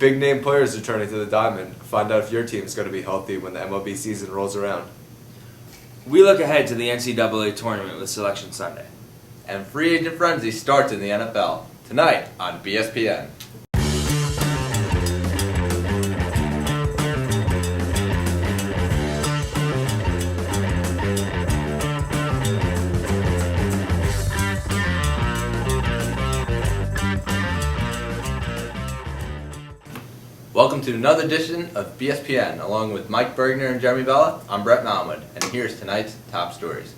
Big name players returning to the Diamond. Find out if your team is going to be healthy when the MLB season rolls around. We look ahead to the NCAA tournament with Selection Sunday. And free agent frenzy starts in the NFL tonight on BSPN. Welcome to another edition of BSPN. Along with Mike Bergner and Jeremy Bella, I'm Brett Malwood, and here's tonight's top stories.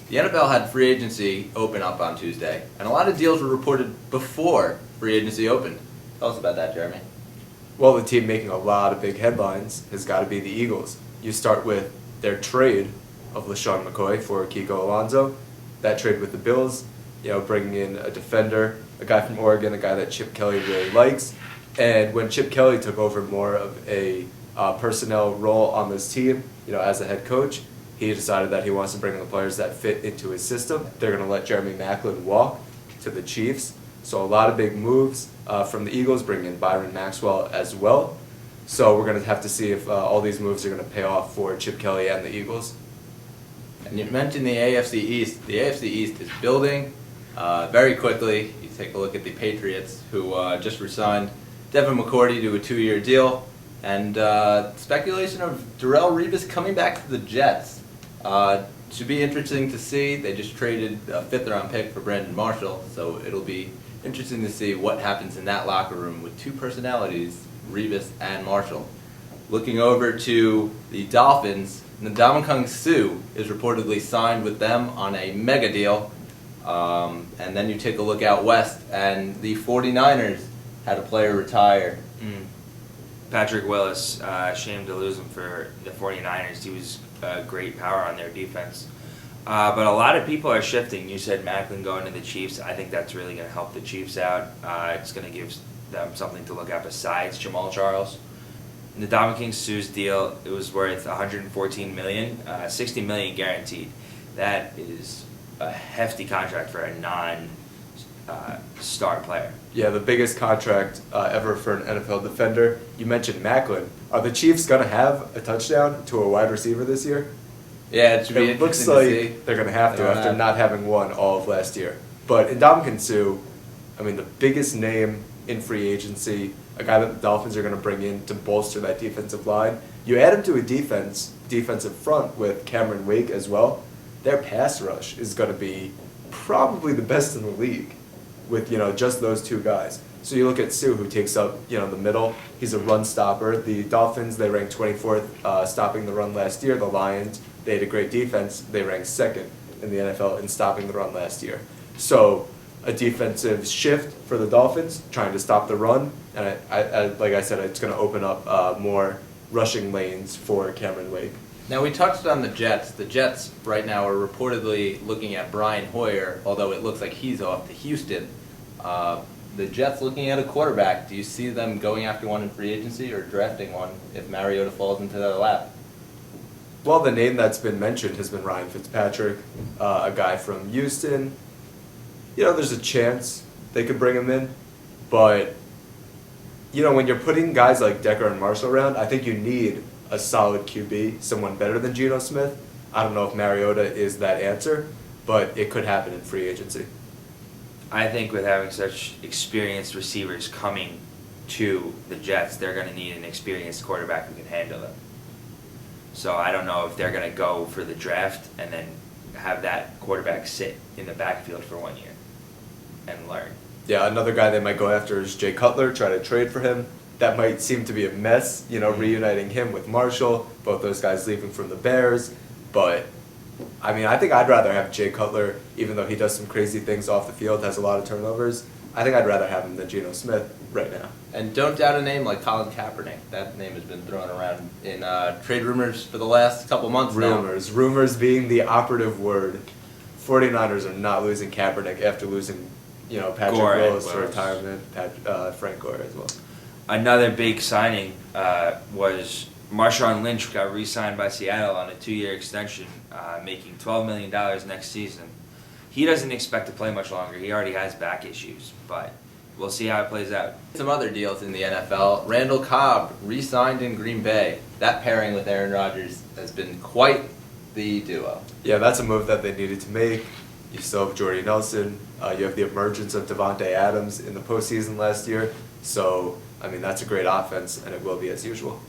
The NFL had free agency open up on Tuesday, and a lot of deals were reported before free agency opened. Tell us about that, Jeremy. Well, the team making a lot of big headlines has got to be the Eagles. You start with their trade of LaShawn McCoy for Kiko Alonso. That trade with the Bills, bringing in a defender, a guy from Oregon, a guy that Chip Kelly really likes. And when Chip Kelly took over more of a personnel role on this team, as a head coach, he decided that he wants to bring in the players that fit into his system. They're going to let Jeremy Maclin walk to the Chiefs. So a lot of big moves from the Eagles, bringing in Byron Maxwell as well. So we're going to have to see if all these moves are going to pay off for Chip Kelly and the Eagles. And you mentioned the AFC East. The AFC East is building very quickly. You take a look at the Patriots, who just re-signed Devin McCourty to a 2-year deal, and speculation of Darrelle Revis coming back to the Jets. Should be interesting to see. They just traded a 5th-round pick for Brandon Marshall, so it'll be interesting to see what happens in that locker room with two personalities, Revis and Marshall. Looking over to the Dolphins, Ndamukong Suh is reportedly signed with them on a mega deal. And then you take a look out west, and the 49ers had a player retire. Patrick Willis, shame to lose him for the 49ers. He was a great power on their defense. But a lot of people are shifting. You said Maclin going to the Chiefs. I think that's really going to help the Chiefs out. It's going to give them something to look at besides Jamal Charles. Ndamukong Suh's deal, it was worth $114 million, $60 million guaranteed. That is a hefty contract for a non-star player. Yeah, the biggest contract ever for an NFL defender. You mentioned Maclin. Are the Chiefs going to have a touchdown to a wide receiver this year? Yeah, it should be looks interesting like to see. They're going to have to after not having one all of last year. But Ndamukong Suh, the biggest name in free agency, a guy that the Dolphins are going to bring in to bolster that defensive line. You add him to a defensive front with Cameron Wake as well. Their pass rush is going to be probably the best in the league with just those two guys. So you look at Suh, who takes up the middle. He's a run stopper. The Dolphins, they ranked 24th stopping the run last year. The Lions, they had a great defense. They ranked 2nd in the NFL in stopping the run last year. So a defensive shift for the Dolphins, trying to stop the run, and I like I said, it's going to open up more rushing lanes for Cameron Wake. Now, we touched on the Jets. The Jets right now are reportedly looking at Brian Hoyer, although it looks like he's off to Houston. The Jets looking at a quarterback. Do you see them going after one in free agency or drafting one if Mariota falls into their lap? Well, the name that's been mentioned has been Ryan Fitzpatrick, a guy from Houston. There's a chance they could bring him in, but when you're putting guys like Decker and Marshall around, I think you need a solid QB, someone better than Geno Smith. I don't know if Mariota is that answer, but it could happen in free agency. I think with having such experienced receivers coming to the Jets, they're going to need an experienced quarterback who can handle them. So I don't know if they're going to go for the draft and then have that quarterback sit in the backfield for 1 year and learn. Yeah, another guy they might go after is Jay Cutler, try to trade for him. That might seem to be a mess, reuniting him with Marshall, both those guys leaving from the Bears. But, I think I'd rather have Jay Cutler, even though he does some crazy things off the field, has a lot of turnovers. I think I'd rather have him than Geno Smith right now. And don't doubt a name like Colin Kaepernick. That name has been thrown around in trade rumors for the last couple months now. Rumors being the operative word. 49ers are not losing Kaepernick after losing, Patrick Willis to retirement, Frank Gore as well. Another big signing was Marshawn Lynch got re-signed by Seattle on a 2-year extension, making $12 million next season. He doesn't expect to play much longer. He already has back issues, but we'll see how it plays out. Some other deals in the NFL. Randall Cobb re-signed in Green Bay. That pairing with Aaron Rodgers has been quite the duo. Yeah, that's a move that they needed to make. You still have Jordy Nelson. You have the emergence of Devontae Adams in the postseason last year. So, I mean, that's a great offense, and it will be as usual.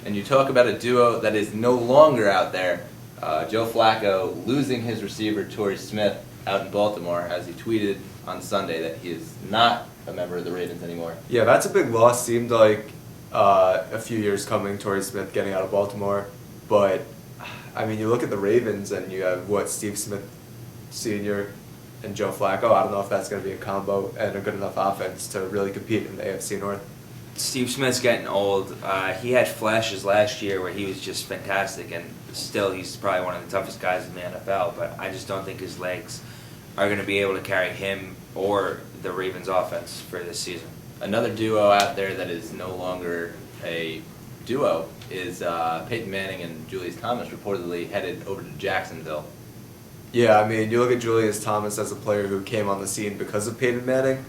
And you talk about a duo that is no longer out there. Joe Flacco losing his receiver, Torrey Smith, out in Baltimore, as he tweeted on Sunday that he is not a member of the Ravens anymore. Yeah, that's a big loss. Seemed like a few years coming, Torrey Smith getting out of Baltimore. But, I mean, you look at the Ravens, and you have, Steve Smith Sr. and Joe Flacco. I don't know if that's going to be a combo and a good enough offense to really compete in the AFC North. Steve Smith's getting old. He had flashes last year where he was just fantastic, and still he's probably one of the toughest guys in the NFL, but I just don't think his legs are going to be able to carry him or the Ravens offense for this season. Another duo out there that is no longer a duo is Peyton Manning and Julius Thomas, reportedly headed over to Jacksonville. Yeah, I mean, you look at Julius Thomas as a player who came on the scene because of Peyton Manning,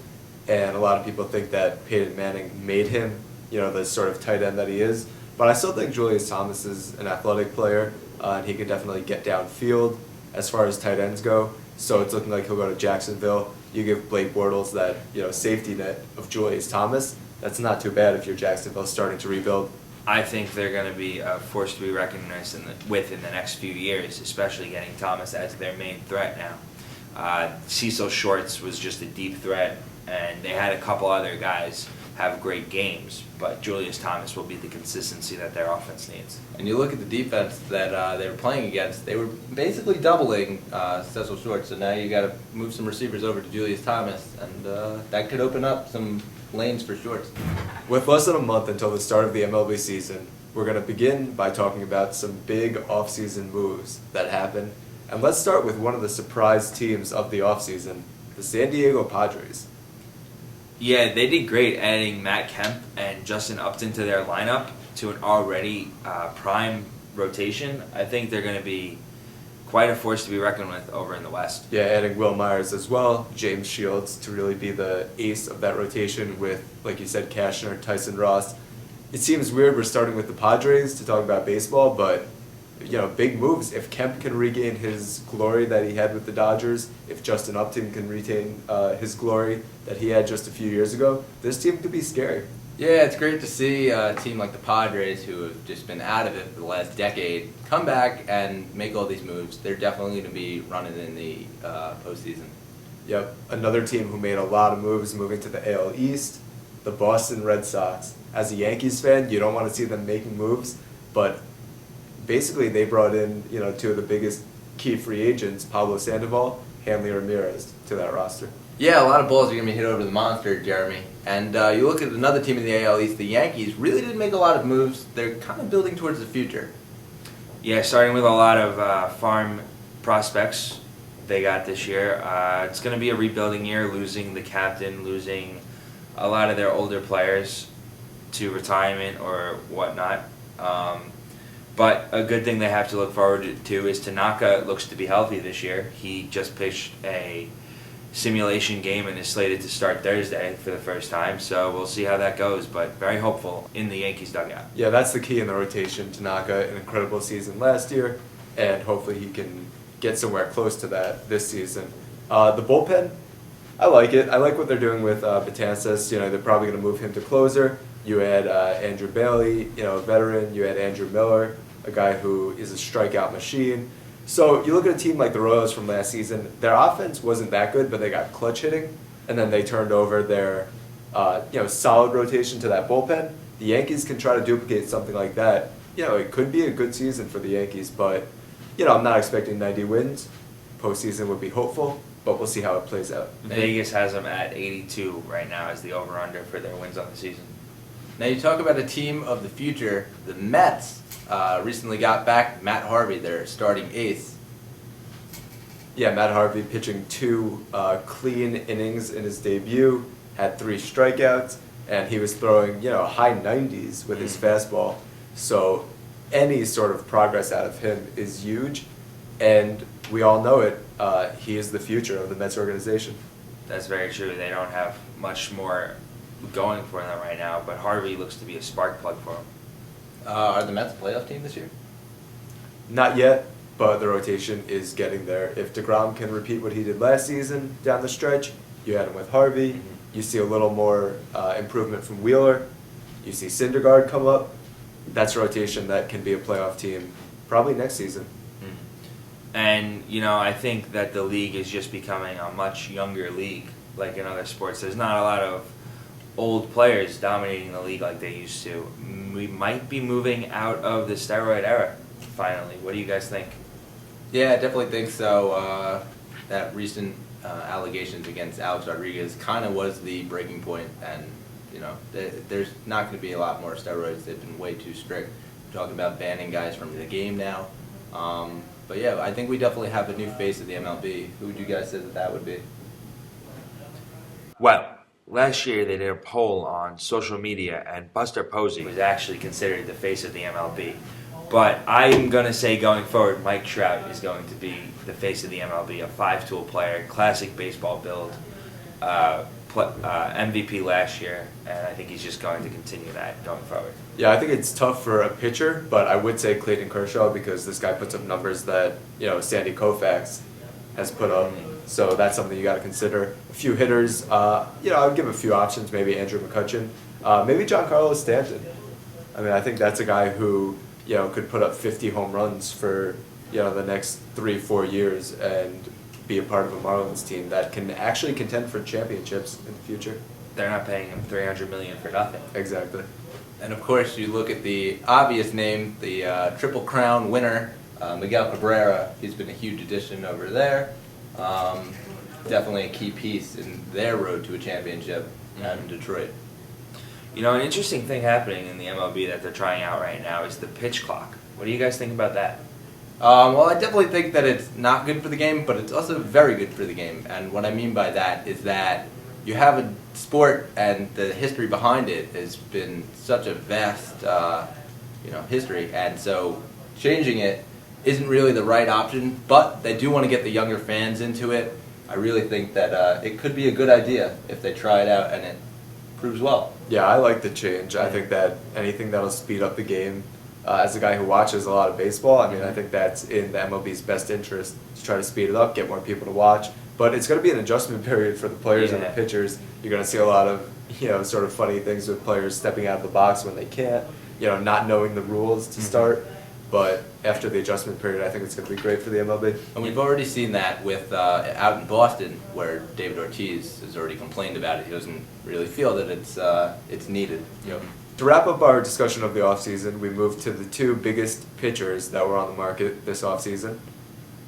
and a lot of people think that Peyton Manning made him, the sort of tight end that he is. But I still think Julius Thomas is an athletic player, and he can definitely get downfield as far as tight ends go. So it's looking like he'll go to Jacksonville. You give Blake Bortles that, safety net of Julius Thomas. That's not too bad if you're Jacksonville starting to rebuild. I think they're going to be a force to be reckoned with in the next few years, especially getting Thomas as their main threat now. Cecil Shorts was just a deep threat, and they had a couple other guys have great games, but Julius Thomas will be the consistency that their offense needs. And you look at the defense that they were playing against, they were basically doubling Cecil Shorts, so now you got to move some receivers over to Julius Thomas, and that could open up some lanes for Shorts. With less than a month until the start of the MLB season, we're going to begin by talking about some big offseason moves that happened. And let's start with one of the surprise teams of the offseason, the San Diego Padres. Yeah, they did great adding Matt Kemp and Justin Upton to their lineup to an already prime rotation. I think they're going to be quite a force to be reckoned with over in the West. Yeah, adding Will Myers as well, James Shields to really be the ace of that rotation with, like you said, Cashner, Tyson Ross. It seems weird we're starting with the Padres to talk about baseball, but big moves. If Kemp can regain his glory that he had with the Dodgers, if Justin Upton can retain his glory that he had just a few years ago, this team could be scary. Yeah, it's great to see a team like the Padres, who have just been out of it for the last decade, come back and make all these moves. They're definitely going to be running in the postseason. Yep, another team who made a lot of moves moving to the AL East, the Boston Red Sox. As a Yankees fan, you don't want to see them making moves, but basically they brought in, two of the biggest key free agents, Pablo Sandoval, Hanley Ramirez, to that roster. Yeah, a lot of balls are going to be hit over the monster, Jeremy. And you look at another team in the AL East, the Yankees really didn't make a lot of moves. They're kind of building towards the future. Yeah, starting with a lot of farm prospects they got this year. It's going to be a rebuilding year, losing the captain, losing a lot of their older players to retirement or whatnot. But a good thing they have to look forward to is Tanaka looks to be healthy this year. He just pitched a simulation game and is slated to start Thursday for the first time, so we'll see how that goes, but very hopeful in the Yankees dugout. Yeah, that's the key in the rotation. Tanaka, an incredible season last year, and hopefully he can get somewhere close to that this season. The bullpen, I like it. I like what they're doing with Betances. They're probably going to move him to closer. You add Andrew Bailey, a veteran. You add Andrew Miller, a guy who is a strikeout machine. So you look at a team like the Royals from last season, their offense wasn't that good, but they got clutch hitting, and then they turned over their solid rotation to that bullpen. The Yankees can try to duplicate something like that. It could be a good season for the Yankees, but I'm not expecting 90 wins. Postseason would be hopeful, but we'll see how it plays out. Vegas has them at 82 right now as the over-under for their wins on the season. Now you talk about a team of the future, the Mets. Recently got back Matt Harvey, their starting ace. Yeah, Matt Harvey pitching 2 clean innings in his debut, had 3 strikeouts, and he was throwing, high 90s with his fastball. So any sort of progress out of him is huge, and we all know it. He is the future of the Mets organization. That's very true. They don't have much more going for them right now, but Harvey looks to be a spark plug for them. Are the Mets a playoff team this year? Not yet, but the rotation is getting there. If DeGrom can repeat what he did last season down the stretch, you had him with Harvey. Mhm. You see a little more improvement from Wheeler. You see Syndergaard come up. That's a rotation that can be a playoff team probably next season. And, I think that the league is just becoming a much younger league, like in other sports. There's not a lot of old players dominating the league like they used to. We might be moving out of the steroid era, finally. What do you guys think? Yeah, I definitely think so. That recent allegations against Alex Rodriguez kind of was the breaking point, and there's not going to be a lot more steroids. They've been way too strict. We're talking about banning guys from the game now. But yeah, I think we definitely have a new face of the MLB. Who would you guys say that would be? Well, last year they did a poll on social media, and Buster Posey was actually considered the face of the MLB. But I'm going to say going forward, Mike Trout is going to be the face of the MLB, a five-tool player, classic baseball build, MVP last year, and I think he's just going to continue that going forward. Yeah, I think it's tough for a pitcher, but I would say Clayton Kershaw because this guy puts up numbers that, Sandy Koufax has put up. So that's something you got to consider. A few hitters, I would give a few options, maybe Andrew McCutchen, maybe Giancarlo Stanton. I mean, I think that's a guy who, could put up 50 home runs for, the next 3-4 years and be a part of a Marlins team that can actually contend for championships in the future. They're not paying him $300 million for nothing. Exactly. And of course, you look at the obvious name, the Triple Crown winner, Miguel Cabrera. He's been a huge addition over there. Definitely a key piece in their road to a championship out in Detroit. An interesting thing happening in the MLB that they're trying out right now is the pitch clock. What do you guys think about that? Well, I definitely think that it's not good for the game, but it's also very good for the game. And what I mean by that is that you have a sport, and the history behind it has been such a vast, history. And so changing it isn't really the right option, but they do want to get the younger fans into it. I really think that it could be a good idea if they try it out and it proves well. Yeah, I like the change. I think that anything that'll speed up the game, as a guy who watches a lot of baseball, I mean, I think that's in the MLB's best interest to try to speed it up, get more people to watch. But it's going to be an adjustment period for the players and the pitchers. You're going to see a lot of, sort of funny things with players stepping out of the box when they can't, not knowing the rules to start. But after the adjustment period, I think it's going to be great for the MLB. And we've already seen that with out in Boston, where David Ortiz has already complained about it. He doesn't really feel that it's needed. To wrap up our discussion of the offseason, we moved to the two biggest pitchers that were on the market this offseason.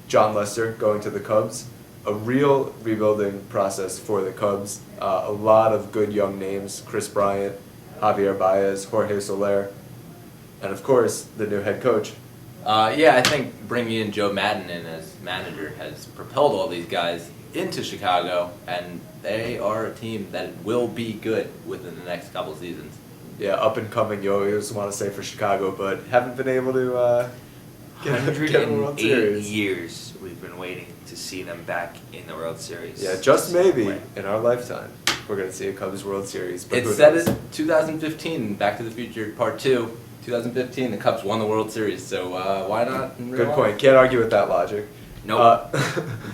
John Lester going to the Cubs. A real rebuilding process for the Cubs. A lot of good young names. Chris Bryant, Javier Baez, Jorge Soler, and of course, the new head coach. I think bringing in Joe Madden in as manager has propelled all these guys into Chicago, and they are a team that will be good within the next couple seasons. Yeah, up and coming, you always want to say for Chicago, but haven't been able to get a World 108 Series. years we've been waiting to see them back in the World Series. Yeah, just maybe in our lifetime, we're going to see a Cubs World Series. But It said it 2015, Back to the Future Part 2. 2015, the Cubs won the World Series, so why not in real Good life? point. Can't argue with that logic. Nope.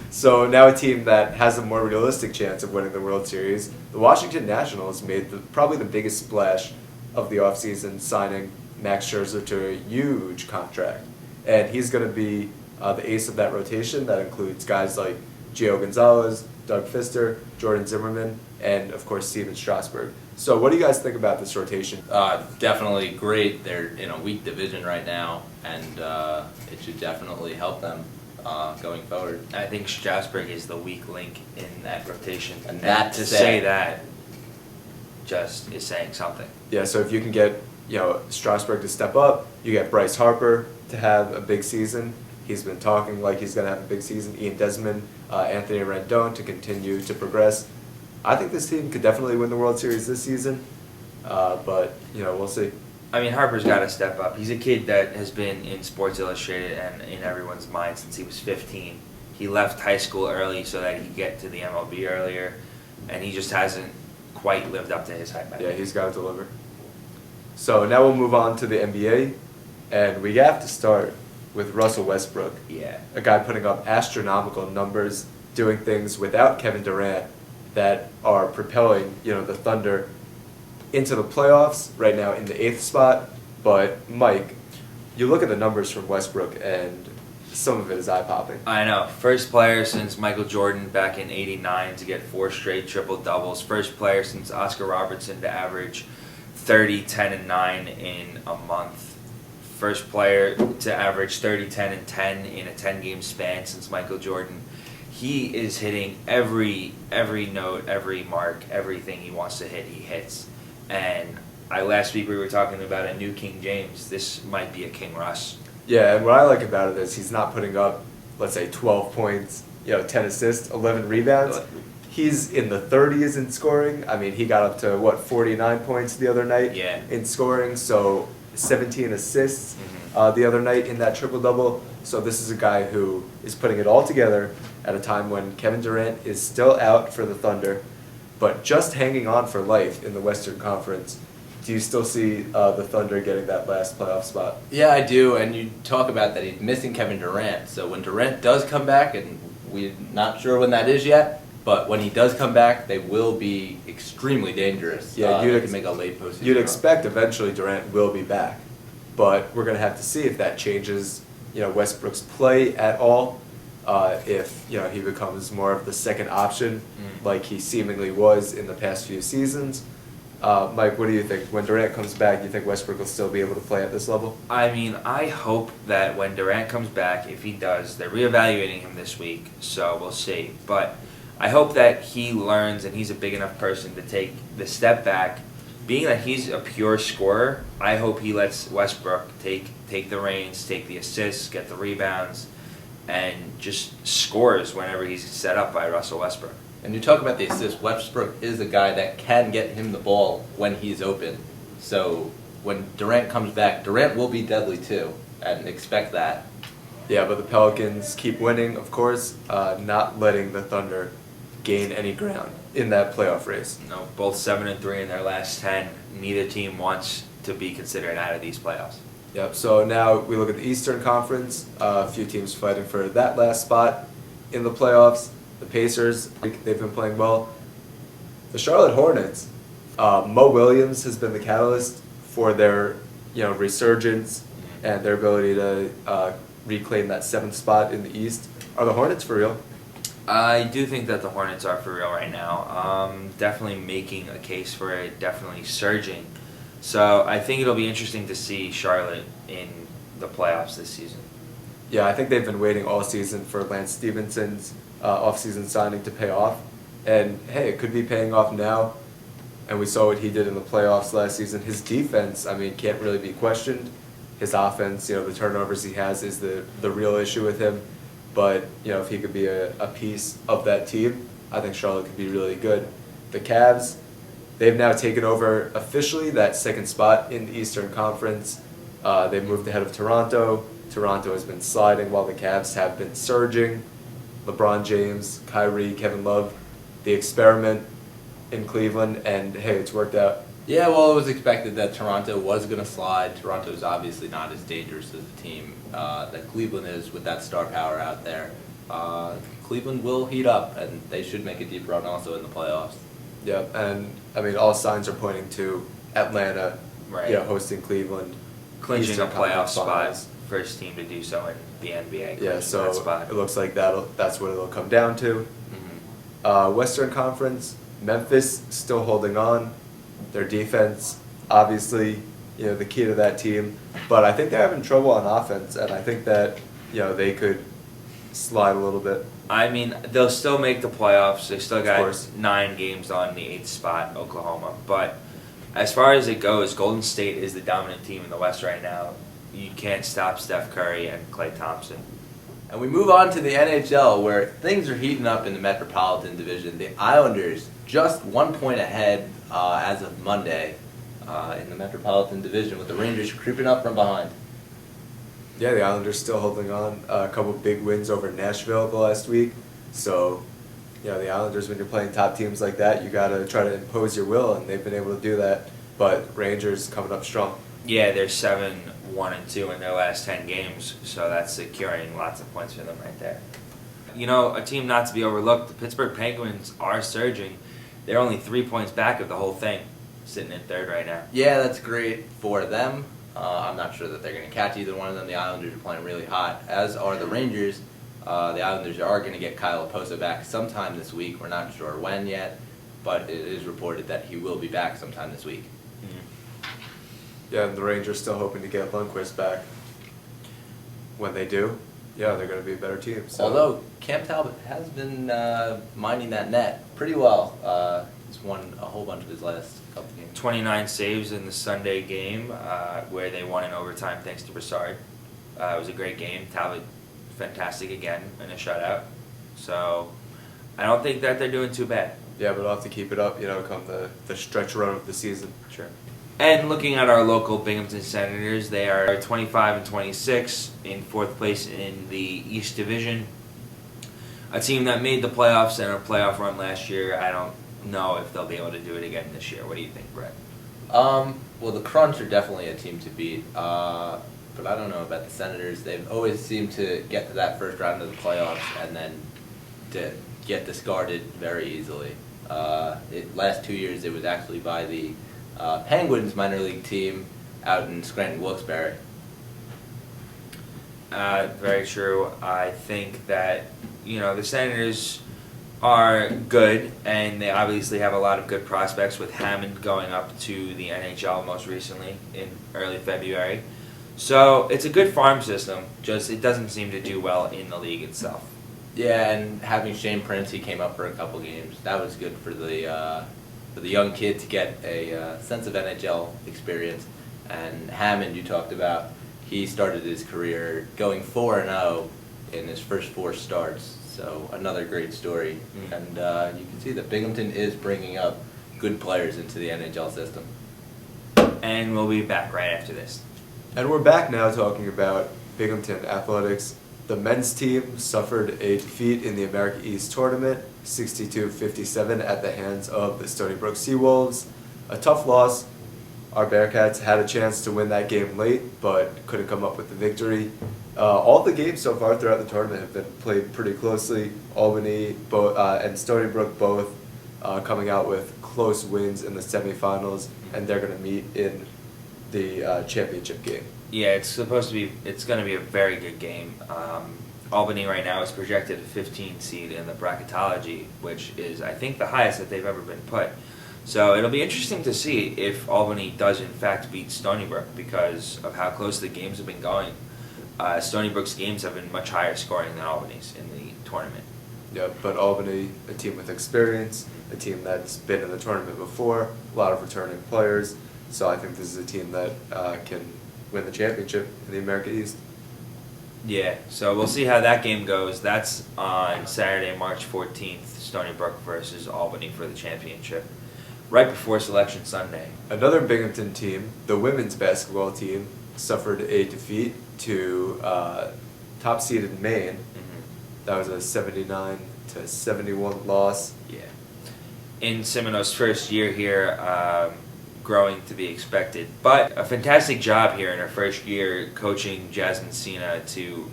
So now a team that has a more realistic chance of winning the World Series, the Washington Nationals made probably the biggest splash of the offseason, signing Max Scherzer to a huge contract. And he's going to be the ace of that rotation. That includes guys like Gio Gonzalez, Doug Fister, Jordan Zimmerman, and of course Steven Strasburg. So what do you guys think about this rotation? Definitely great. They're in a weak division right now, and it should definitely help them going forward. I think Strasburg is the weak link in that rotation. And that to said- say that just is saying something. Yeah, so if you can get Strasburg to step up, you get Bryce Harper to have a big season. He's been talking like he's going to have a big season. Ian Desmond, Anthony Rendon to continue to progress. I think this team could definitely win the World Series this season, but we'll see. I mean, Harper's got to step up. He's a kid that has been in Sports Illustrated and in everyone's mind since he was 15. He left high school early so that he could get to the MLB earlier. and he just hasn't quite lived up to his hype. I Yeah, think. he's got to deliver. So now we'll move on to the NBA, and we have to start with Russell Westbrook, Yeah. a guy putting up astronomical numbers, doing things without Kevin Durant that are propelling, the Thunder into the playoffs right now in the 8th spot. But Mike, you look at the numbers from Westbrook, and some of it is eye-popping. I know. First player since Michael Jordan back in '89 to get 4 straight triple-doubles. First player since Oscar Robertson to average 30, 10, and 9 in a month. First player to average 30, 10, and 10 in a 10-game span since Michael Jordan. He is hitting every note, every mark, everything he wants to hit, he hits. And last week we were talking about a new King James. This might be a King Russ. Yeah, and what I like about it is he's not putting up, let's say, 12 points, 10 assists, 11 rebounds. He's in the 30s in scoring. I mean, he got up to, 49 points the other night Yeah. in scoring, so 17 assists Mm-hmm. the other night in that triple-double. So this is a guy who is putting it all together at a time when Kevin Durant is still out for the Thunder, but just hanging on for life in the Western Conference. Do you still see the Thunder getting that last playoff spot? Yeah, I do, and you talk about that he's missing Kevin Durant. So when Durant does come back, and we're not sure when that is yet, but when he does come back, they will be extremely dangerous. Yeah, they can make a late postseason You'd run. expect eventually Durant will be back, but we're going to have to see if that changes, Westbrook's play at all. If he becomes more of the second option, like he seemingly was in the past few seasons. Mike, what do you think? When Durant comes back, do you think Westbrook will still be able to play at this level? I mean, I hope that when Durant comes back, if he does, they're reevaluating him this week, so we'll see. But I hope that he learns and he's a big enough person to take the step back. Being that he's a pure scorer, I hope he lets Westbrook take the reins, take the assists, get the rebounds, and just scores whenever he's set up by Russell Westbrook. And you talk about the assist, Westbrook is a guy that can get him the ball when he's open. So when Durant comes back, Durant will be deadly too, and expect that. Yeah, but the Pelicans keep winning, of course, not letting the Thunder gain any ground in that playoff race. No, both 7-3 in their last 10. Neither team wants to be considered out of these playoffs. Yep, so now we look at the Eastern Conference, a few teams fighting for that last spot in the playoffs. The Pacers, they've been playing well. The Charlotte Hornets, Mo Williams has been the catalyst for their resurgence and their ability to reclaim that 7th spot in the East. Are the Hornets for real? I do think that the Hornets are for real right now. Definitely making a case for it, definitely surging. So I think it'll be interesting to see Charlotte in the playoffs this season. Yeah, I think they've been waiting all season for Lance Stevenson's off-season signing to pay off. And hey, it could be paying off now. And we saw what he did in the playoffs last season. His defense, can't really be questioned. His offense, the turnovers he has is the real issue with him. But, if he could be a piece of that team, I think Charlotte could be really good. The Cavs, they've now taken over officially that 2nd spot in the Eastern Conference. They've moved ahead of Toronto. Toronto has been sliding while the Cavs have been surging. LeBron James, Kyrie, Kevin Love, the experiment in Cleveland, and hey, it's worked out. Yeah, well, it was expected that Toronto was going to slide. Toronto's obviously not as dangerous as a team that Cleveland is with that star power out there. Cleveland will heat up, and they should make a deep run also in the playoffs. Yeah, and all signs are pointing to Atlanta, Right. hosting Cleveland, Clinching Eastern a playoff Conference spot, Finals. first team to do so in the NBA. Yeah, clinching so that spot. it looks like that's what it'll come down to. Mhm. Western Conference, Memphis still holding on. Their defense, obviously, the key to that team. But I think they're having trouble on offense, and I think that, they could slide a little bit. I mean, they'll still make the playoffs. They still got course. 9 games on the 8th spot, Oklahoma. But as far as it goes, Golden State is the dominant team in the West right now. You can't stop Steph Curry and Klay Thompson. And we move on to the NHL, where things are heating up in the Metropolitan Division. The Islanders just 1 point ahead as of Monday in the Metropolitan Division, with the Rangers creeping up from behind. Yeah, the Islanders still holding on. A couple big wins over Nashville the last week. So, You know, the Islanders, when you're playing top teams like that, you got to try to impose your will, and they've been able to do that. But Rangers coming up strong. Yeah, they're 7-1-2 in their last 10 games, so that's securing lots of points for them right there. You know, a team not to be overlooked, the Pittsburgh Penguins are surging. They're only 3 points back of the whole thing, sitting in third right now. Yeah, that's great for them. I'm not sure that they're going to catch either one of them. The Islanders are playing really hot, as are the Rangers. The Islanders are going to get Kyle Oposo back sometime this week. We're not sure when yet, but it is reported that he will be back sometime this week. Yeah, and the Rangers still hoping to get Lundqvist back. When they do, yeah, they're going to be a better team. So. Although Cam Talbot has been minding that net pretty well. He's won a whole bunch of his last couple games. 29 saves in the Sunday game, where they won in overtime thanks to Brassard. It was a great game. Talbot, fantastic again in a shutout. So I don't think that they're doing too bad. Yeah, but we'll have to keep it up, you know, come the stretch run of the season. Sure. And looking at our local Binghamton Senators, they are 25-26 in fourth place in the East Division. A team that made the playoffs and a playoff run last year. I don't know if they'll be able to do it again this year. What do you think, Brett? Well, the Crunch are definitely a team to beat, but I don't know about the Senators. They've always seemed to get to that first round of the playoffs and then to get discarded very easily. Last 2 years, it was actually by the Penguins minor league team out in Scranton, Wilkes-Barre. Very true. I think that, you know, the Senators are good, and they obviously have a lot of good prospects with Hammond going up to the NHL most recently in early February. So it's a good farm system, just it doesn't seem to do well in the league itself. Yeah, and having Shane Prince, he came up for a couple games. That was good for the young kid to get a sense of NHL experience. And Hammond, you talked about, he started his career going 4-0 in his first 4 starts. So another great story. And you can see that Binghamton is bringing up good players into the NHL system. And we'll be back right after this. And we're back now talking about Binghamton Athletics. The men's team suffered a defeat in the America East tournament, 62-57 at the hands of the Stony Brook Seawolves. A tough loss. Our Bearcats had a chance to win that game late, but couldn't come up with the victory. All the games so far throughout the tournament have been played pretty closely. Albany and Stony Brook both coming out with close wins in the semifinals, and they're going to meet in the championship game. Yeah, it's going to be a very good game. Albany right now is projected a 15 seed in the bracketology, which is, I think, the highest that they've ever been put. So it'll be interesting to see if Albany does in fact beat Stony Brook because of how close the games have been going. Stony Brook's games have been much higher scoring than Albany's in the tournament. Yeah, but Albany, a team with experience, a team that's been in the tournament before, a lot of returning players. So I think this is a team that can win the championship in the America East. Yeah, so we'll see how that game goes. That's on Saturday, March 14th, Stony Brook versus Albany for the championship, right before Selection Sunday. Another Binghamton team, the women's basketball team, suffered a defeat to top-seeded Maine. That was a 79-71 loss. Yeah. In Semino's first year here, growing to be expected. But a fantastic job here in her first year coaching Jasmine Sina to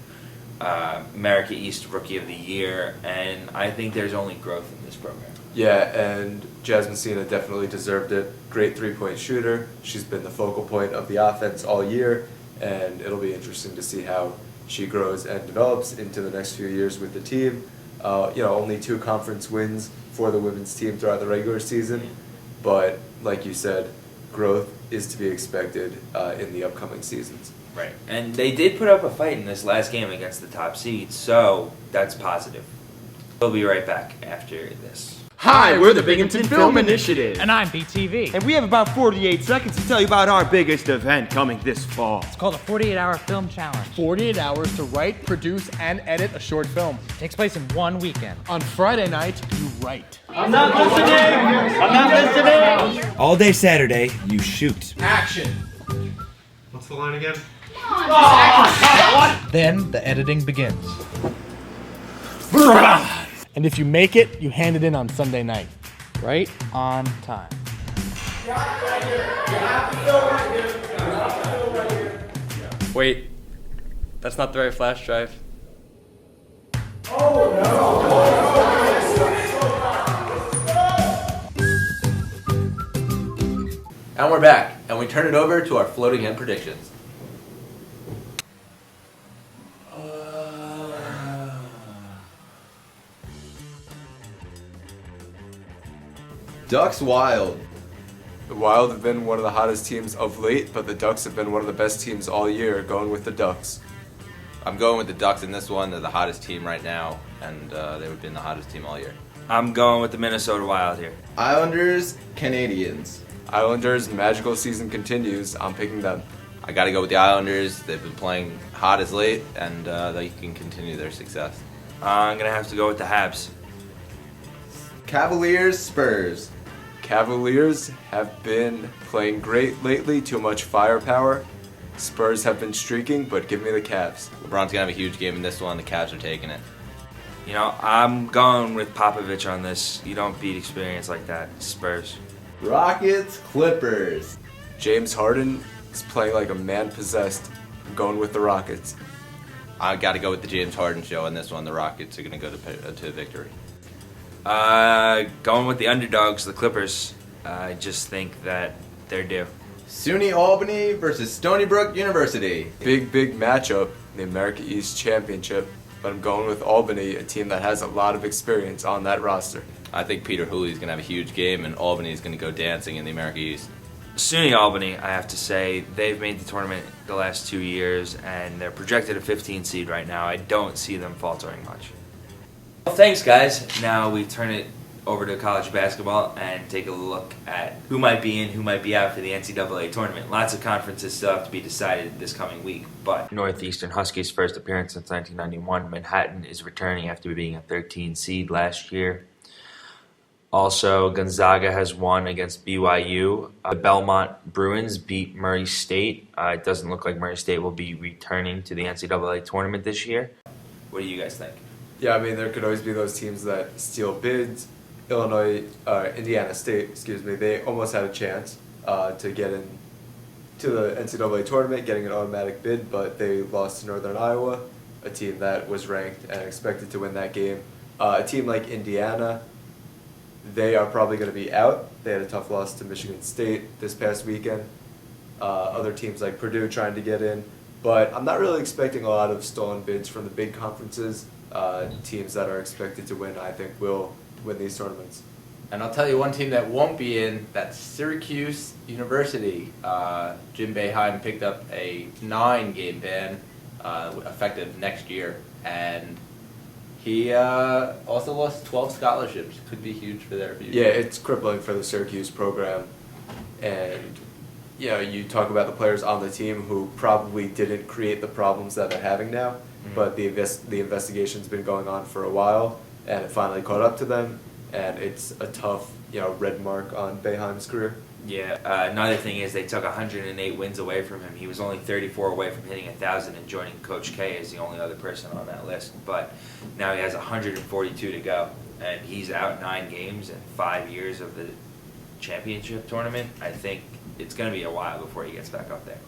America East Rookie of the Year, and I think there's only growth in this program. Yeah, and Jasmine Sina definitely deserved it. Great three-point shooter. She's been the focal point of the offense all year, and it'll be interesting to see how she grows and develops into the next few years with the team. Only 2 conference wins for the women's team throughout the regular season, but like you said, growth is to be expected in the upcoming seasons. Right. And they did put up a fight in this last game against the top seed, so that's positive. We'll be right back after this. Hi, we're the Binghamton Film Initiative. And I'm BTV. And we have about 48 seconds to tell you about our biggest event coming this fall. It's called a 48-hour film challenge. 48 hours to write, produce, and edit a short film. It takes place in one weekend. On Friday night, you write. I'm not listening! All day Saturday, you shoot. Action. What's the line again? Then the editing begins. And if you make it, you hand it in on Sunday night. Right on time. Wait, that's not the right flash drive. And we're back, and we turn it over to our floating head predictions. Ducks Wild. The Wild have been one of the hottest teams of late, but the Ducks have been one of the best teams all year, going with the Ducks. I'm going with the Ducks in this one. They're the hottest team right now, and they've been the hottest team all year. I'm going with the Minnesota Wild here. Islanders, Canadians. Islanders' magical season continues. I'm picking them. I got to go with the Islanders. They've been playing hot as late, and they can continue their success. I'm going to have to go with the Habs. Cavaliers, Spurs. Cavaliers have been playing great lately, too much firepower. Spurs have been streaking, but give me the Cavs. LeBron's going to have a huge game in this one. The Cavs are taking it. You know, I'm going with Popovich on this. You don't beat experience like that. Spurs. Rockets, Clippers. James Harden is playing like a man possessed. I'm going with the Rockets. I got to go with the James Harden show in this one. The Rockets are going to go to victory. Going with the underdogs, the Clippers. I just think that they're due. SUNY Albany versus Stony Brook University. Big matchup, the America East Championship. But I'm going with Albany, a team that has a lot of experience on that roster. I think Peter Hooley's going to have a huge game, and Albany's going to go dancing in the America East. SUNY Albany, I have to say, they've made the tournament the last 2 years, and they're projected a 15 seed right now. I don't see them faltering much. Well, thanks, guys. Now we turn it over to college basketball and take a look at who might be in, who might be out for the NCAA tournament. Lots of conferences still have to be decided this coming week, but Northeastern Huskies' first appearance since 1991. Manhattan is returning after being a 13 seed last year. Also, Gonzaga has won against BYU. The Belmont Bruins beat Murray State. It doesn't look like Murray State will be returning to the NCAA tournament this year. What do you guys think? Yeah, I mean, there could always be those teams that steal bids. Indiana State, they almost had a chance to get in to the NCAA tournament, getting an automatic bid, but they lost to Northern Iowa, a team that was ranked and expected to win that game. A team like Indiana, they are probably going to be out. They had a tough loss to Michigan State this past weekend. Other teams like Purdue trying to get in, but I'm not really expecting a lot of stolen bids from the big conferences. Teams that are expected to win, I think, will win these tournaments. And I'll tell you one team that won't be in, that's Syracuse University. Jim Boeheim picked up a 9-game ban effective next year, and he also lost 12 scholarships. Could be huge for their future. Yeah, it's crippling for the Syracuse program. And, you know, you talk about the players on the team who probably didn't create the problems that they're having now, but the investigation's been going on for a while, and it finally caught up to them, and it's a tough, red mark on Boeheim's career. Yeah, another thing is they took 108 wins away from him. He was only 34 away from hitting 1,000 and joining Coach K as the only other person on that list. But now he has 142 to go, and he's out 9 games and 5 years of the championship tournament. I think it's going to be a while before he gets back up there.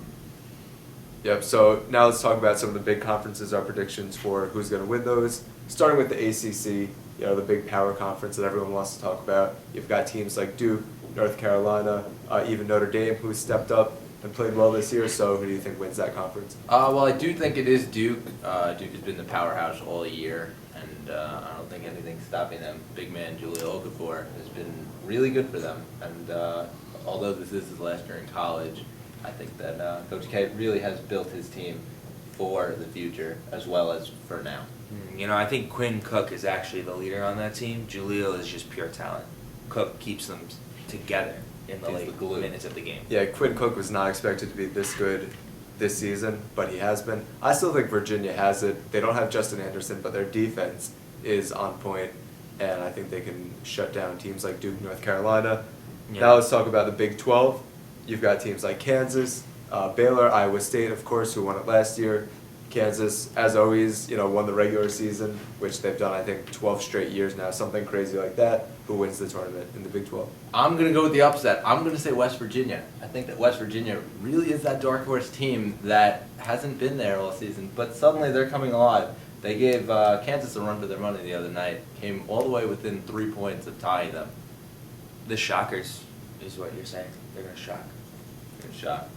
Yep, so now let's talk about some of the big conferences, our predictions for who's going to win those. Starting with the ACC, the big power conference that everyone wants to talk about. You've got teams like Duke, North Carolina, even Notre Dame, who stepped up and played well this year. So who do you think wins that conference? Well, I do think it is Duke. Duke has been the powerhouse all year, and I don't think anything's stopping them. Big man Julio Okafor has been really good for them, and although this is his last year in college, I think that Coach K really has built his team for the future as well as for now. I think Quinn Cook is actually the leader on that team. Julio is just pure talent. Cook keeps them together in the late minutes of the game. Yeah, Quinn Cook was not expected to be this good this season, but he has been. I still think Virginia has it. They don't have Justin Anderson, but their defense is on point, and I think they can shut down teams like Duke, North Carolina. Yeah. Now let's talk about the Big 12. You've got teams like Kansas, Baylor, Iowa State, of course, who won it last year, Kansas, as always, won the regular season, which they've done, I think, 12 straight years now, something crazy like that. Who wins the tournament in the Big 12? I'm going to go with the upset. I'm going to say West Virginia. I think that West Virginia really is that dark horse team that hasn't been there all season, but suddenly they're coming alive. They gave Kansas a run for their money the other night, came all the way within 3 points of tying them. The Shockers is what you're saying. They're going to shock. Good shot.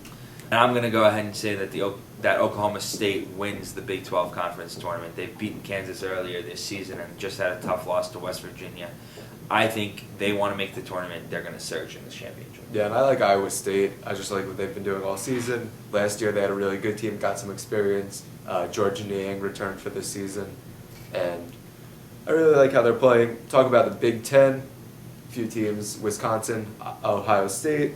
And I'm going to go ahead and say that that Oklahoma State wins the Big 12 Conference Tournament. They've beaten Kansas earlier this season and just had a tough loss to West Virginia. I think they want to make the tournament. They're going to surge in this championship. Yeah, and I like Iowa State. I just like what they've been doing all season. Last year they had a really good team, got some experience. Georgia Niang returned for this season. And I really like how they're playing. Talk about the Big Ten. A few teams, Wisconsin, Ohio State,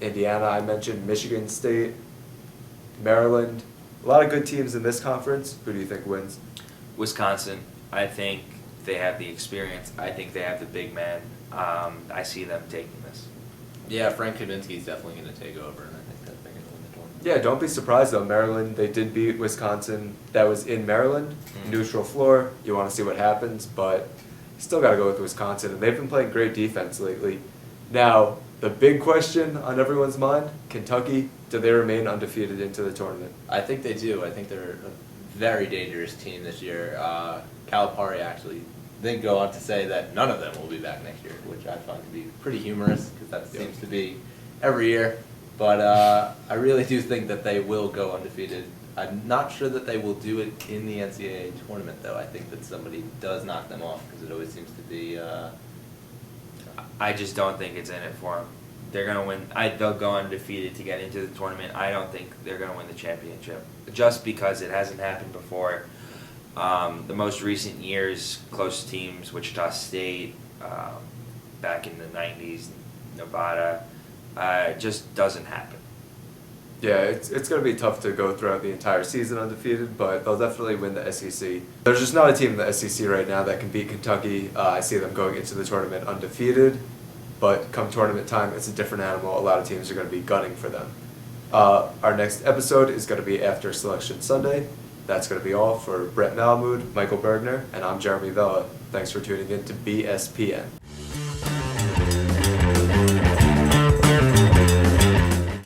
Indiana, I mentioned, Michigan State, Maryland. A lot of good teams in this conference. Who do you think wins? Wisconsin, I think they have the experience. I think they have the big man. I see them taking this. Yeah, Frank Kaminsky's definitely going to take over, and I think that they're going to win the tournament. Yeah, don't be surprised though. Maryland, they did beat Wisconsin. That was in Maryland, neutral floor. You want to see what happens, but you still got to go with Wisconsin, and they've been playing great defense lately. Now, the big question on everyone's mind, Kentucky, do they remain undefeated into the tournament? I think they do. I think they're a very dangerous team this year. Calipari actually did go on to say that none of them will be back next year, which I find to be pretty humorous because that seems to be every year. But I really do think that they will go undefeated. I'm not sure that they will do it in the NCAA tournament, though. I think that somebody does knock them off because it always seems to be... I just don't think it's in it for them. They're going to win. They'll go undefeated to get into the tournament. I don't think they're going to win the championship just because it hasn't happened before. The most recent years, close teams, Wichita State, back in the 90s, Nevada, just doesn't happen. Yeah, it's going to be tough to go throughout the entire season undefeated, but they'll definitely win the SEC. There's just not a team in the SEC right now that can beat Kentucky. I see them going into the tournament undefeated, but come tournament time, it's a different animal. A lot of teams are going to be gunning for them. Our next episode is going to be after Selection Sunday. That's going to be all for Brett Malamud, Michael Bergner, and I'm Jeremy Vella. Thanks for tuning in to BSPN.